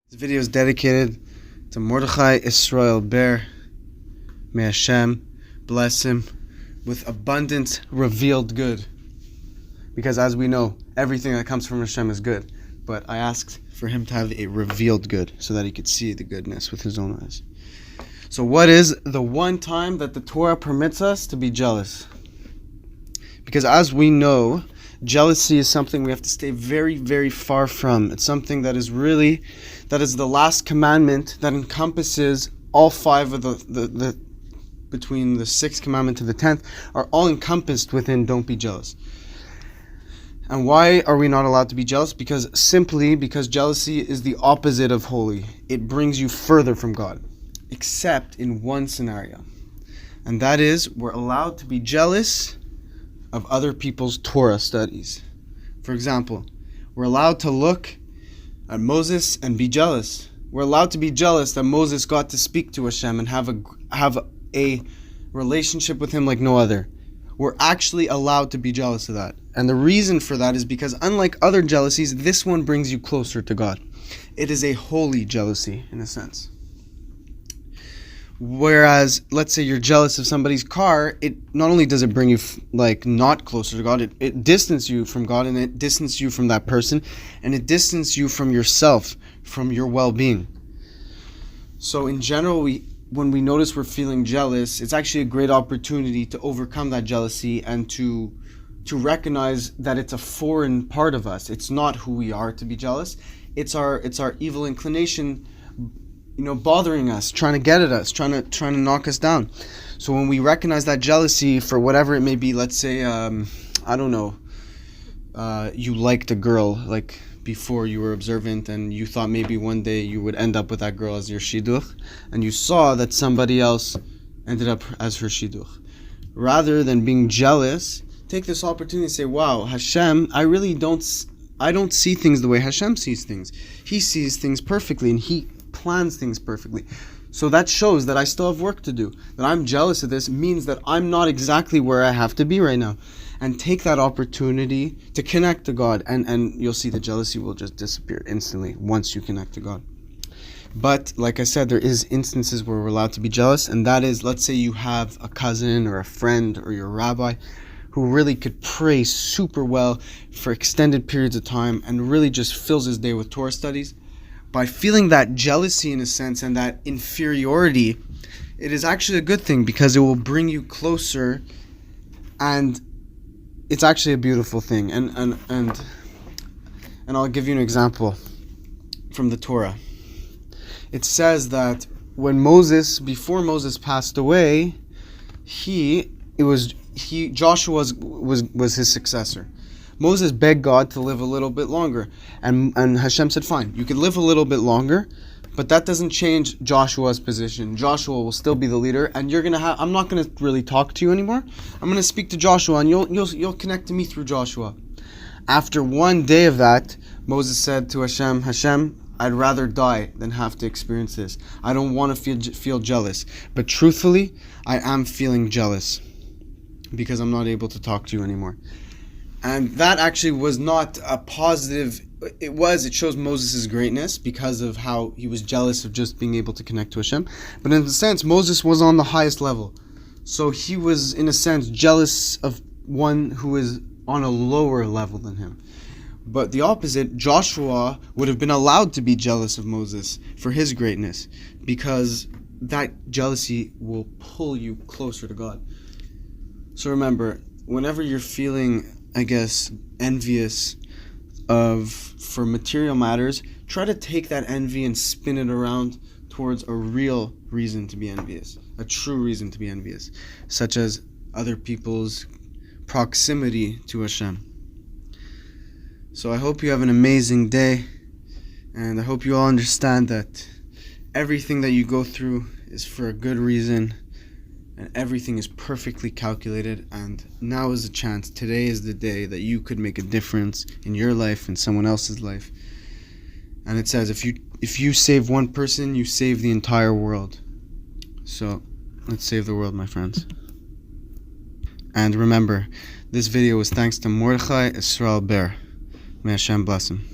This video is dedicated to Mordechai Israel Ber. May Hashem bless him with abundant revealed good. Because as we know, everything that comes from Hashem is good. But I asked for him to have a revealed good so that he could see the goodness with his own eyes. So what is the one time that the Torah permits us to be jealous? Because as we know, jealousy is something we have to stay very, very far from. It's something that is the last commandment that encompasses all five of the between the sixth commandment to the 10th are all encompassed within don't be jealous. And why are we not allowed to be jealous? Because jealousy is the opposite of holy. It brings you further from God, except in one scenario. And that is, we're allowed to be jealous of other people's Torah studies. For example, we're allowed to look at Moses and be jealous. We're allowed to be jealous that Moses got to speak to Hashem and have a relationship with him like no other. We're actually allowed to be jealous of that. And the reason for that is because unlike other jealousies, this one brings you closer to God. It is a holy jealousy in a sense. Whereas, let's say you're jealous of somebody's car, it not only does it bring you not closer to God, it distances you from God, and it distances you from that person, and it distances you from yourself, from your well-being. So in general, when we notice we're feeling jealous, it's actually a great opportunity to overcome that jealousy and to recognize that it's a foreign part of us. It's not who we are to be jealous. It's our evil inclination, bothering us, trying to get at us, trying to knock us down. So when we recognize that jealousy for whatever it may be, let's say, you liked a girl, like before you were observant, and you thought maybe one day you would end up with that girl as your shidduch, and you saw that somebody else ended up as her shidduch. Rather than being jealous, take this opportunity to say, wow, Hashem, I don't see things the way Hashem sees things. He sees things perfectly, and He plans things perfectly. So that shows that I still have work to do. That I'm jealous of this means that I'm not exactly where I have to be right now. And take that opportunity to connect to God, and you'll see the jealousy will just disappear instantly once you connect to God. But like I said, there is instances where we're allowed to be jealous, and that is, let's say you have a cousin or a friend or your rabbi who really could pray super well for extended periods of time and really just fills his day with Torah studies. By feeling that jealousy in a sense and that inferiority, it is actually a good thing because it will bring you closer, and it's actually a beautiful thing. And I'll give you an example from the Torah. It says that before Moses passed away, Joshua was his successor. Moses begged God to live a little bit longer. And Hashem said, fine, you can live a little bit longer, but that doesn't change Joshua's position. Joshua will still be the leader, and I'm not going to really talk to you anymore. I'm going to speak to Joshua, and you'll connect to me through Joshua. After one day of that, Moses said to Hashem, I'd rather die than have to experience this. I don't want to feel jealous. But truthfully, I am feeling jealous because I'm not able to talk to you anymore. And that actually was not a positive. It shows Moses' greatness because of how he was jealous of just being able to connect to Hashem. But in a sense, Moses was on the highest level. So he was, in a sense, jealous of one who is on a lower level than him. But the opposite, Joshua would have been allowed to be jealous of Moses for his greatness, because that jealousy will pull you closer to God. So remember, whenever you're feeling, envious for material matters, try to take that envy and spin it around towards a real reason to be envious, a true reason to be envious, such as other people's proximity to Hashem. So I hope you have an amazing day, and I hope you all understand that everything that you go through is for a good reason, and everything is perfectly calculated, and now is the chance. Today is the day that you could make a difference in your life and someone else's life. And it says, if you save one person, you save the entire world. So let's save the world, my friends. And remember, this video was thanks to Mordechai Israel Ber. May Hashem bless him.